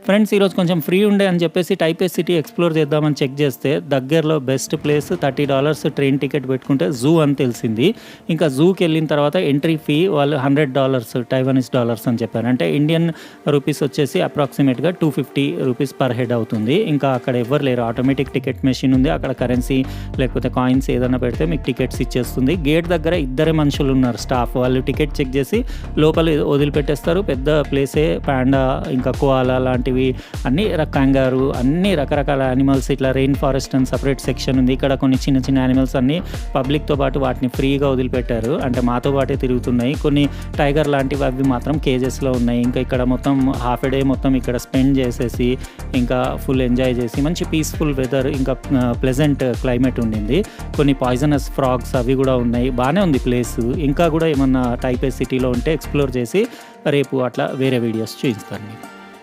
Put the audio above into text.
Friends ఈరోజు కొంచెం free ఉండే అని చెప్పేసి టైపే సిటీ ఎక్స్ప్లోర్ చేద్దామని చెక్ చేస్తే దగ్గరలో బెస్ట్ ప్లేస్ $30 ట్రైన్ టికెట్ పెట్టుకుంటే జూ అని తెలిసింది. ఇంకా జూకి వెళ్ళిన తర్వాత ఎంట్రీ ఫీ వాళ్ళు $100 టైవానీస్ డాలర్స్ అని చెప్పారు. అంటే ఇండియన్ రూపీస్ వచ్చేసి అప్రాక్సిమేట్గా $250 పర్ హెడ్ అవుతుంది. ఇంకా అక్కడ ఎవరు లేరు, ఆటోమేటిక్ టికెట్ మెషిన్ ఉంది. అక్కడ కరెన్సీ లేకపోతే కాయిన్స్ ఏదైనా పెడితే మీకు టికెట్స్ ఇచ్చేస్తుంది. గేట్ దగ్గర ఇద్దరే మనుషులు ఉన్నారు స్టాఫ్, వాళ్ళు టికెట్ చెక్ చేసి లోపల వదిలిపెట్టేస్తారు. పెద్ద ప్లేసే, పాండా ఇంకా కోఆలా లాంటివి అన్ని కంగారు అన్ని రకరకాల యానిమల్స్, ఇట్లా రెయిన్ ఫారెస్ట్ అని సపరేట్ సెక్షన్ ఉంది. ఇక్కడ కొన్ని చిన్న చిన్న యానిమల్స్ అన్ని పబ్లిక్తో పాటు వాటిని ఫ్రీగా వదిలిపెట్టారు, అంటే మాతో పాటే తిరుగుతున్నాయి. కొన్ని టైగర్ లాంటివి అవి మాత్రం కేజెస్లో ఉన్నాయి. ఇంకా ఇక్కడ మొత్తం హాఫ్ ఎ డే మొత్తం ఇక్కడ స్పెండ్ చేసేసి ఇంకా ఫుల్ ఎంజాయ్ చేసి మంచి పీస్ఫుల్ వెదర్, ఇంకా ప్లెజెంట్ క్లైమేట్ ఉండింది. కొన్ని పాయిజనస్ ఫ్రాగ్స్ అవి కూడా ఉన్నాయి. బాగానే ఉంది ప్లేస్. ఇంకా కూడా ఏమన్నా టైపే సిటీలో ఉంటే ఎక్స్ప్లోర్ చేసి రేపు అట్లా వేరే వీడియోస్ చూపిస్తాను మీకు.